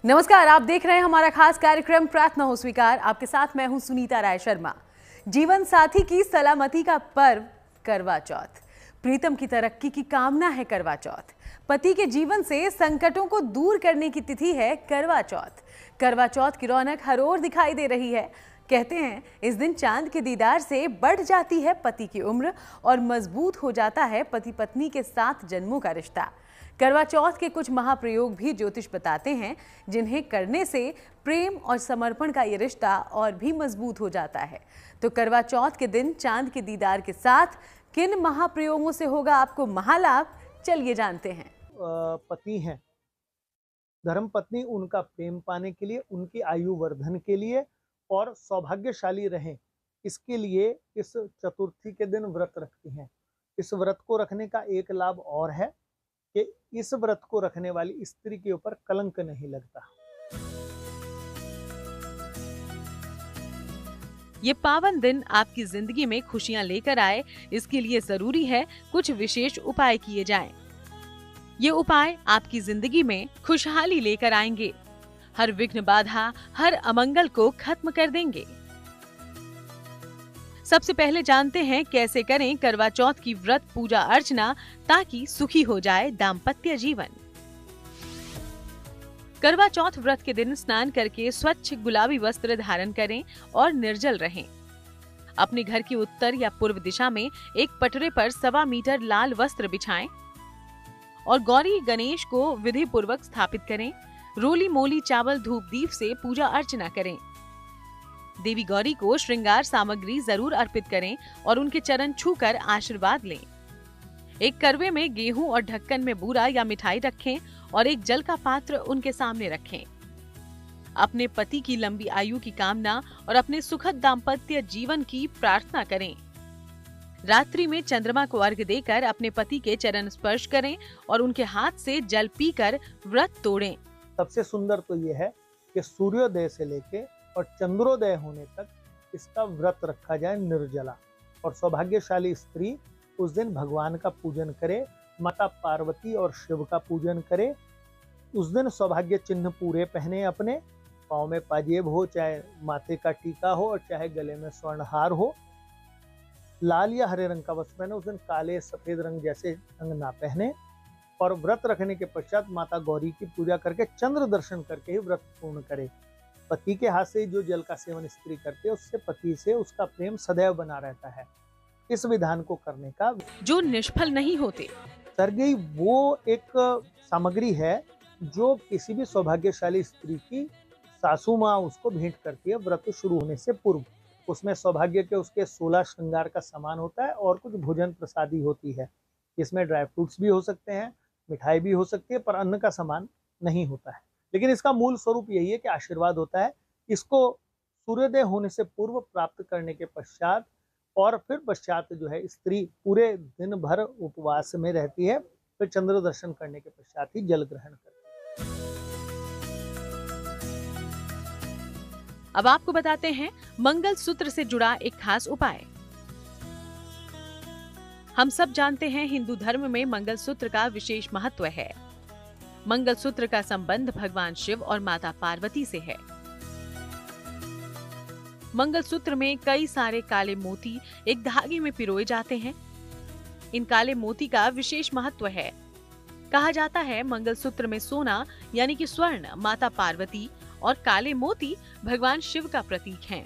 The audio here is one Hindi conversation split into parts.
नमस्कार, आप देख रहे हैं हमारा खास कार्यक्रम प्रार्थना हो स्वीकार। आपके साथ मैं हूं सुनीता राय शर्मा। जीवन साथी की सलामती का पर्व करवा चौथ, प्रीतम की तरक्की की कामना है करवा चौथ। पति के जीवन से संकटों को दूर करने की तिथि है करवा चौथ। करवा चौथ की रौनक हर ओर दिखाई दे रही है। कहते हैं इस दिन चांद के दीदार से बढ़ जाती है पति की उम्र और मजबूत हो जाता है पति पत्नी के 7 जन्मों का रिश्ता। करवा चौथ के कुछ महाप्रयोग भी ज्योतिष बताते हैं, जिन्हें करने से प्रेम और समर्पण का ये रिश्ता और भी मजबूत हो जाता है। तो करवा चौथ के दिन चांद के दीदार के साथ किन महाप्रयोगों से होगा आपको महालाभ, चलिए जानते हैं। पति हैं, धर्म पत्नी उनका प्रेम पाने के लिए, उनकी आयु वर्धन के लिए और सौभाग्यशाली रहें, इसके लिए इस चतुर्थी के दिन व्रत रखती हैं। इस व्रत को रखने का एक लाभ और है कि इस व्रत को रखने वाली स्त्री के ऊपर कलंक नहीं लगता। ये पावन दिन आपकी जिंदगी में खुशियां लेकर आए, इसके लिए जरूरी है कुछ विशेष उपाय किए जाएं। ये उपाय आपकी जिंदगी में खुशहाली लेकर आएंगे, हर विघ्न बाधा, हर अमंगल को खत्म कर देंगे। सबसे पहले जानते हैं कैसे करें करवा चौथ की व्रत पूजा अर्चना, ताकि सुखी हो जाए दाम्पत्य जीवन। करवा चौथ व्रत के दिन स्नान करके स्वच्छ गुलाबी वस्त्र धारण करें और निर्जल रहें। अपने घर की उत्तर या पूर्व दिशा में एक पटरे पर 1.25 मीटर लाल वस्त्र बिछाएं और गौरी गणेश को विधि पूर्वक स्थापित करें। रोली मोली चावल धूप दीप से पूजा अर्चना करें। देवी गौरी को श्रृंगार सामग्री जरूर अर्पित करें और उनके चरण छूकर आशीर्वाद लें। एक करवे में गेहूं और ढक्कन में बूरा या मिठाई रखें और एक जल का पात्र उनके सामने रखें। अपने पति की लंबी आयु की कामना और अपने सुखद दाम्पत्य जीवन की प्रार्थना करें। रात्रि में चंद्रमा को अर्घ्य देकर अपने पति के चरण स्पर्श करें और उनके हाथ से जल पीकर व्रत तोड़ें। सबसे सुंदर तो ये है कि सूर्योदय से लेके और चंद्रोदय होने तक इसका व्रत रखा जाए निर्जला। और सौभाग्यशाली स्त्री उस दिन भगवान का पूजन करे, माता पार्वती और शिव का पूजन करे। उस दिन सौभाग्य चिन्ह पूरे पहने, अपने पाँव में पाजेब हो, चाहे माथे का टीका हो और चाहे गले में स्वर्णहार हो। लाल या हरे रंग का वस्त्र पहने, उस दिन काले सफेद रंग जैसे रंग ना पहने। और व्रत रखने के पश्चात माता गौरी की पूजा करके चंद्र दर्शन करके ही व्रत पूर्ण करे। पति के हाथ से जो जल का सेवन स्त्री करते है, उससे पति से उसका प्रेम सदैव बना रहता है। इस विधान को करने का जो निष्फल नहीं होते। सरगई वो एक सामग्री है जो किसी भी सौभाग्यशाली स्त्री की सासू माँ उसको भेंट करती है व्रत शुरू होने से पूर्व। उसमें सौभाग्य के उसके 16 श्रृंगार का सामान होता है और कुछ भोजन प्रसादी होती है। इसमें ड्राई फ्रूट्स भी हो सकते हैं, मिठाई भी हो सकती है, पर अन्न का सामान नहीं होता है। लेकिन इसका मूल स्वरूप यही है कि आशीर्वाद होता है। इसको सूर्योदय होने से पूर्व प्राप्त करने के पश्चात और फिर पश्चात जो है स्त्री पूरे दिन भर उपवास में रहती है, फिर चंद्र दर्शन करने के पश्चात ही जल ग्रहण करती है। अब आपको बताते हैं मंगल सूत्र से जुड़ा एक खास उपाय। हम सब जानते हैं हिंदू धर्म में मंगल सूत्र का विशेष महत्व है। मंगल सूत्र का संबंध भगवान शिव और माता पार्वती से है। मंगल सूत्र में कई सारे काले मोती एक धागे में पिरोए जाते हैं। इन काले मोती का विशेष महत्व है। कहा जाता है मंगल सूत्र में सोना यानी कि स्वर्ण माता पार्वती और काले मोती भगवान शिव का प्रतीक हैं।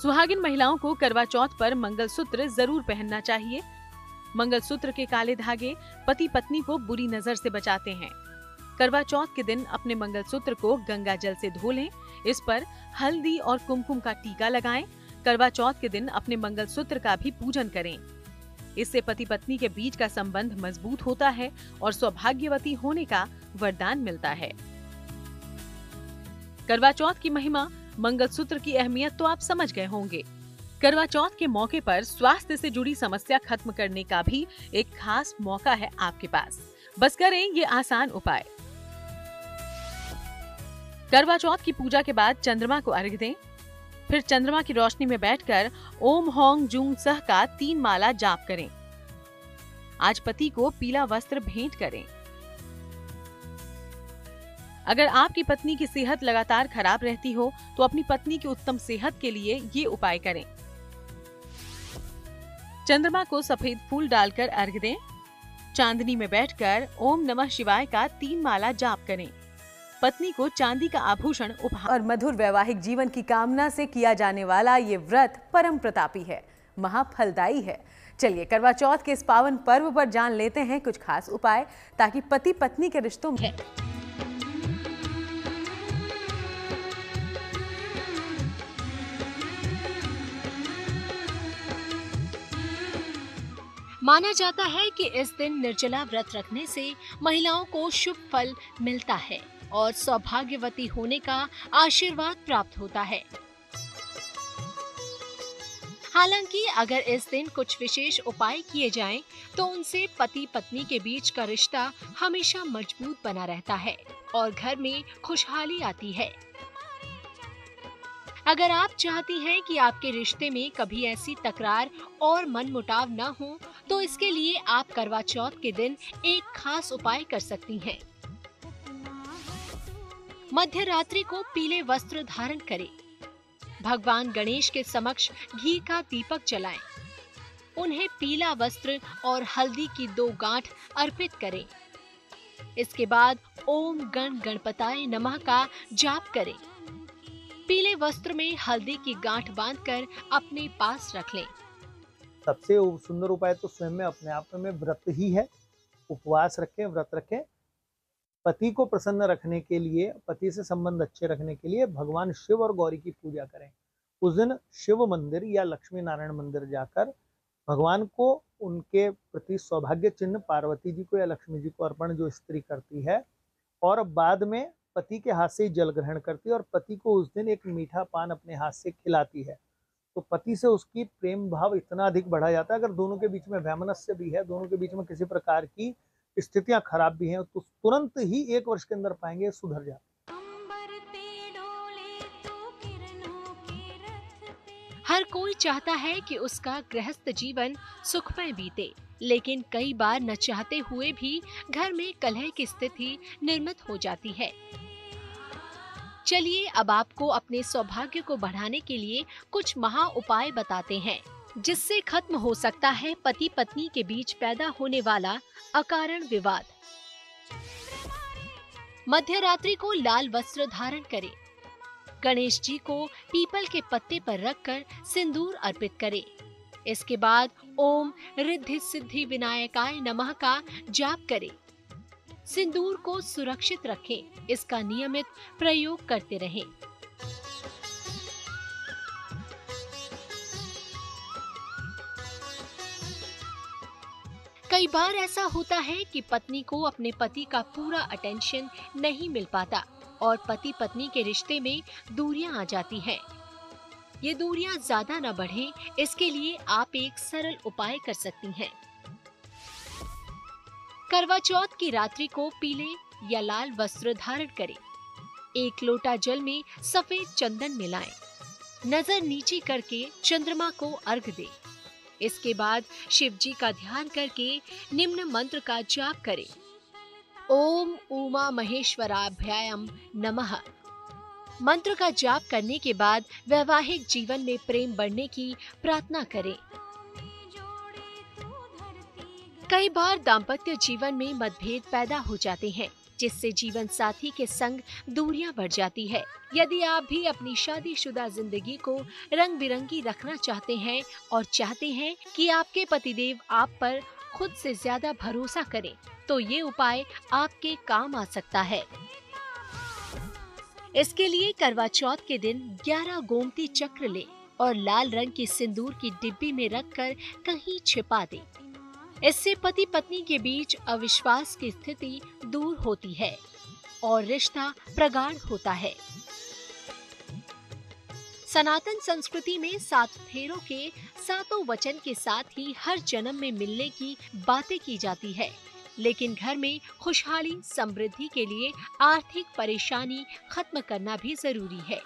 सुहागिन महिलाओं को करवा चौथ पर मंगल सूत्र जरूर पहनना चाहिए। मंगल सूत्र के काले धागे पति पत्नी को बुरी नजर से बचाते हैं। करवा चौथ के दिन अपने मंगल सूत्र को गंगा जल से धो लें। इस पर हल्दी और कुमकुम का टीका लगाएं। करवा चौथ के दिन अपने मंगल सूत्र का भी पूजन करें। इससे पति पत्नी के बीच का संबंध मजबूत होता है और सौभाग्यवती होने का वरदान मिलता है। करवा चौथ की महिमा, मंगल सूत्र की अहमियत तो आप समझ गए होंगे। करवा चौथ के मौके पर स्वास्थ्य से जुड़ी समस्या खत्म करने का भी एक खास मौका है आपके पास। बस करें ये आसान उपाय। करवा चौथ की पूजा के बाद चंद्रमा को अर्घ्य दें। फिर चंद्रमा की रोशनी में बैठकर ओम होंग जूंग सह का 3 माला जाप करें। आज पति को पीला वस्त्र भेंट करें। अगर आपकी पत्नी की सेहत लगातार खराब रहती हो तो अपनी पत्नी की उत्तम सेहत के लिए ये उपाय करें। चंद्रमा को सफेद फूल डालकर अर्घ्य दें। चांदनी में बैठकर ओम नमः शिवाय का 3 माला जाप करें। पत्नी को चांदी का आभूषण उपहार और मधुर वैवाहिक जीवन की कामना से किया जाने वाला ये व्रत परम प्रतापी है, महाफलदायी है। चलिए करवा चौथ के इस पावन पर्व पर जान लेते हैं कुछ खास उपाय, ताकि पति पत्नी के रिश्तों में माना जाता है कि इस दिन निर्जला व्रत रखने से महिलाओं को शुभ फल मिलता है और सौभाग्यवती होने का आशीर्वाद प्राप्त होता है। हालांकि अगर इस दिन कुछ विशेष उपाय किए जाएं, तो उनसे पति पत्नी के बीच का रिश्ता हमेशा मजबूत बना रहता है और घर में खुशहाली आती है। अगर आप चाहती हैं कि आपके रिश्ते में कभी ऐसी तकरार और मनमुटाव न हो, तो इसके लिए आप करवा चौथ के दिन एक खास उपाय कर सकती हैं। मध्य रात्रि को पीले वस्त्र धारण करें। भगवान गणेश के समक्ष घी का दीपक जलाएं। उन्हें पीला वस्त्र और हल्दी की 2 गांठ अर्पित करें। इसके बाद ओम गण गणपताय नमः का जाप करें। पीले वस्त्र में हल्दी की गांठ बांधकर अपने पास रख लें। सबसे सुंदर उपाय तो स्वयं में अपने आप में व्रत ही है। उपवास रखें, व्रत रखें। पति को प्रसन्न रखने के लिए, पति से संबंध अच्छे रखने के लिए भगवान शिव और गौरी की पूजा करें। उस दिन शिव मंदिर या लक्ष्मी नारायण मंदिर जाकर भगवान को उनके प्रति सौभाग्य चिन्ह पार्वती जी को या लक्ष्मी जी को अर्पण जो स्त्री करती है, और बाद में पति के हाथ से ही जल ग्रहण करती है और पति को उस दिन एक मीठा पान अपने हाथ से खिलाती है, तो पति से उसकी प्रेम भाव इतना अधिक बढ़ा जाता है। अगर दोनों के बीच में वैमनस्य भी है, दोनों के बीच में किसी प्रकार की स्थितियां खराब भी हैं, तो तुरंत ही 1 वर्ष के अंदर पाएंगे सुधर जाते। हर कोई चाहता है कि उसका गृहस्थ जीवन सुखमय बीते, लेकिन कई बार न चाहते हुए भी घर में कलह की स्थिति निर्मित हो जाती है। चलिए अब आपको अपने सौभाग्य को बढ़ाने के लिए कुछ महा उपाय बताते हैं, जिससे खत्म हो सकता है पति पत्नी के बीच पैदा होने वाला अकारण विवाद। मध्य रात्रि को लाल वस्त्र धारण करें। गणेश जी को पीपल के पत्ते पर रखकर सिंदूर अर्पित करें। इसके बाद ओम रिद्धि सिद्धि विनायकाय नमः का जाप करें। सिंदूर को सुरक्षित रखें, इसका नियमित प्रयोग करते रहें। कई बार ऐसा होता है कि पत्नी को अपने पति का पूरा अटेंशन नहीं मिल पाता और पति पत्नी के रिश्ते में दूरियां आ जाती हैं। ये दूरियां ज्यादा न बढ़े, इसके लिए आप एक सरल उपाय कर सकती हैं। करवा चौथ की रात्रि को पीले या लाल वस्त्र धारण करें। 1 लोटा जल में सफेद चंदन मिलाएं। नजर नीची करके चंद्रमा को अर्घ दें। इसके बाद शिव जी का ध्यान करके निम्न मंत्र का जाप करें। ओम उमा महेश्वराभ्याम नमः। मंत्र का जाप करने के बाद वैवाहिक जीवन में प्रेम बढ़ने की प्रार्थना करें। कई बार दाम्पत्य जीवन में मतभेद पैदा हो जाते हैं, जिससे जीवन साथी के संग दूरियां बढ़ जाती है। यदि आप भी अपनी शादीशुदा जिंदगी को रंग बिरंगी रखना चाहते हैं और चाहते हैं कि आपके पतिदेव आप पर खुद से ज्यादा भरोसा करें, तो ये उपाय आपके काम आ सकता है। इसके लिए करवा चौथ के दिन 11 गोमती चक्र लें और लाल रंग की सिंदूर की डिब्बी में रखकर कहीं छिपा दें। इससे पति पत्नी के बीच अविश्वास की स्थिति दूर होती है और रिश्ता प्रगाढ़ होता है। सनातन संस्कृति में 7 फेरों के 7 वचन के साथ ही हर जन्म में मिलने की बातें की जाती है, लेकिन घर में खुशहाली समृद्धि के लिए आर्थिक परेशानी खत्म करना भी जरूरी है।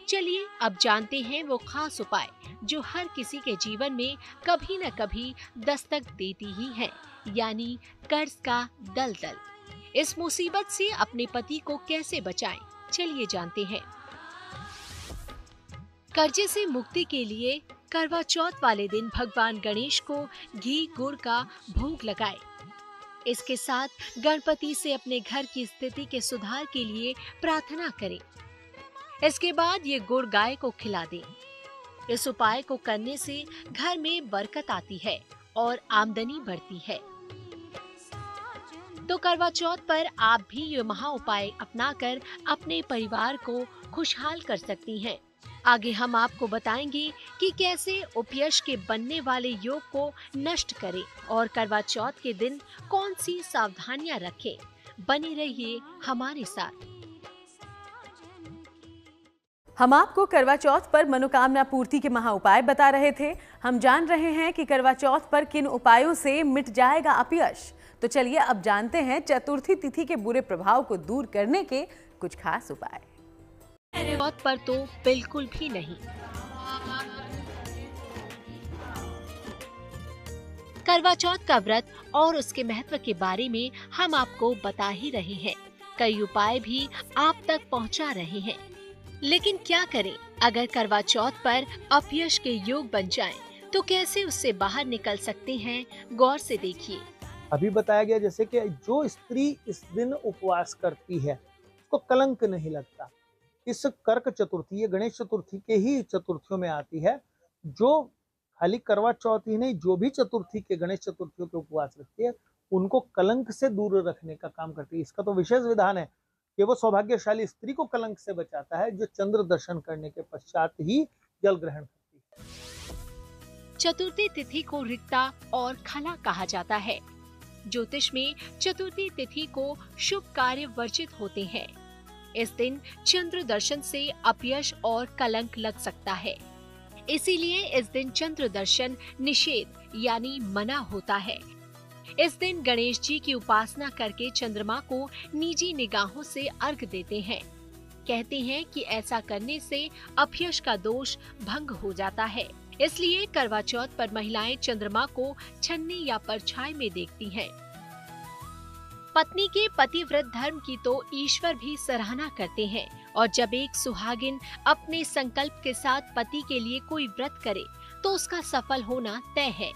चलिए अब जानते हैं वो खास उपाय जो हर किसी के जीवन में कभी न कभी दस्तक देती ही है, यानी कर्ज का दलदल। इस मुसीबत से अपने पति को कैसे बचाएं? चलिए जानते हैं। कर्जे से मुक्ति के लिए करवा चौथ वाले दिन भगवान गणेश को घी गुड़ का भोग लगाएं। इसके साथ गणपति से अपने घर की स्थिति के सुधार के लिए प्रार्थना करें। इसके बाद ये गुड़ गाय को खिला दें। इस उपाय को करने से घर में बरकत आती है और आमदनी बढ़ती है। तो करवा चौथ पर आप भी ये महा उपाय अपनाकर अपने परिवार को खुशहाल कर सकती हैं। आगे हम आपको बताएंगे कि कैसे उपयश के बनने वाले योग को नष्ट करें और करवा चौथ के दिन कौन सी सावधानियां रखें। बने रहिए हमारे साथ। हम आपको करवा चौथ पर मनोकामना पूर्ति के महा उपाय बता रहे थे। हम जान रहे हैं कि करवा चौथ पर किन उपायों से मिट जाएगा अपयश। तो चलिए अब जानते हैं चतुर्थी तिथि के बुरे प्रभाव को दूर करने के कुछ खास उपाय। चौथ पर तो बिल्कुल भी नहीं। करवा चौथ का व्रत और उसके महत्व के बारे में हम आपको बता ही रहे हैं। कई उपाय भी आप तक पहुंचा रहे हैं। लेकिन क्या करें अगर करवा चौथ पर अपयश के योग बन जाएं, तो कैसे उससे बाहर निकल सकते हैं? गौर से देखिए। अभी बताया गया जैसे कि जो स्त्री इस दिन उपवास करती है उसको कलंक नहीं लगता। इस कर्क चतुर्थी, ये गणेश चतुर्थी के ही चतुर्थियों में आती है। जो खाली करवा चौथ ही नहीं, जो भी चतुर्थी के गणेश चतुर्थियों के उपवास रखती है उनको कलंक से दूर रखने का काम करती है। इसका तो विशेष विधान है कि वो सौभाग्यशाली स्त्री को कलंक से बचाता है जो चंद्र दर्शन करने के पश्चात ही जल ग्रहण करती है। चतुर्थी तिथि को रिक्ता और खला कहा जाता है। ज्योतिष में चतुर्थी तिथि को शुभ कार्य वर्जित होते हैं। इस दिन चंद्र दर्शन से अपयश और कलंक लग सकता है। इसीलिए इस दिन चंद्र दर्शन निषेध यानी मना होता है। इस दिन गणेश जी की उपासना करके चंद्रमा को निजी निगाहों से अर्घ देते हैं। कहते हैं कि ऐसा करने से अपयश का दोष भंग हो जाता है। इसलिए करवा चौथ पर महिलाएं चंद्रमा को छन्नी या परछाई में देखती हैं। पत्नी के पतिव्रत धर्म की तो ईश्वर भी सराहना करते हैं और जब एक सुहागिन अपने संकल्प के साथ पति के लिए कोई व्रत करे तो उसका सफल होना तय है।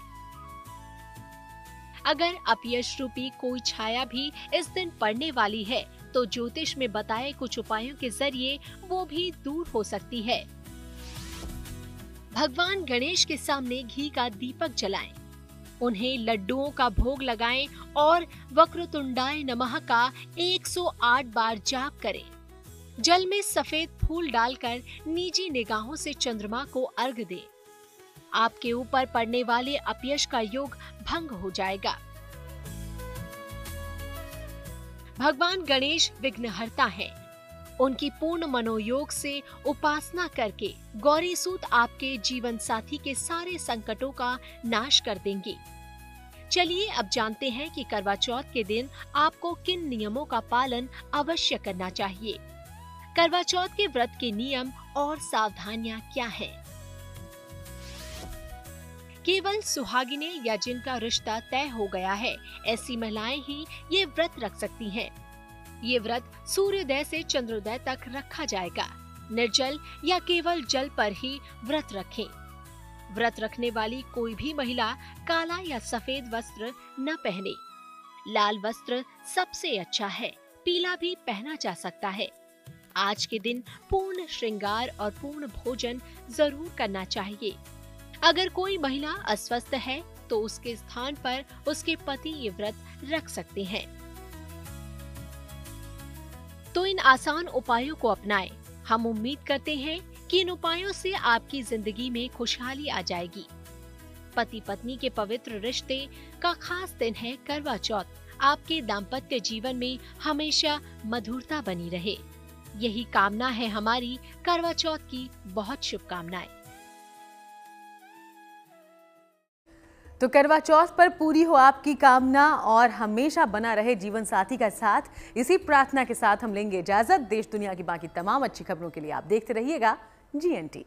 अगर अपयश रूपी कोई छाया भी इस दिन पड़ने वाली है तो ज्योतिष में बताए कुछ उपायों के जरिए वो भी दूर हो सकती है। भगवान गणेश के सामने घी का दीपक जलाएं, उन्हें लड्डुओं का भोग लगाएं और वक्रतुंडाय नमः का 108 बार जाप करें। जल में सफेद फूल डालकर निजी निगाहों से चंद्रमा को अर्घ दें। आपके ऊपर पड़ने वाले अपयश का योग भंग हो जाएगा। भगवान गणेश विघ्नहर्ता हैं। उनकी पूर्ण मनोयोग से उपासना करके गौरी सूत आपके जीवन साथी के सारे संकटों का नाश कर देंगे। चलिए अब जानते हैं कि करवा चौथ के दिन आपको किन नियमों का पालन अवश्य करना चाहिए। करवा चौथ के व्रत के नियम और सावधानियां क्या हैं? केवल सुहागिनें या जिनका रिश्ता तय हो गया है ऐसी महिलाएं ही ये व्रत रख सकती हैं। ये व्रत सूर्योदय से चंद्रोदय तक रखा जाएगा। निर्जल या केवल जल पर ही व्रत रखें। व्रत रखने वाली कोई भी महिला काला या सफेद वस्त्र न पहने। लाल वस्त्र सबसे अच्छा है, पीला भी पहना जा सकता है। आज के दिन पूर्ण श्रृंगार और पूर्ण भोजन जरूर करना चाहिए। अगर कोई महिला अस्वस्थ है तो उसके स्थान पर उसके पति ये व्रत रख सकते हैं। तो इन आसान उपायों को अपनाएं। हम उम्मीद करते हैं कि इन उपायों से आपकी जिंदगी में खुशहाली आ जाएगी। पति पत्नी के पवित्र रिश्ते का खास दिन है करवा चौथ। आपके दाम्पत्य जीवन में हमेशा मधुरता बनी रहे, यही कामना है हमारी। करवा चौथ की बहुत शुभकामनाएं। तो करवा चौथ पर पूरी हो आपकी कामना और हमेशा बना रहे जीवन साथी का साथ। इसी प्रार्थना के साथ हम लेंगे इजाजत। देश दुनिया की बाकी तमाम अच्छी खबरों के लिए आप देखते रहिएगा GNT।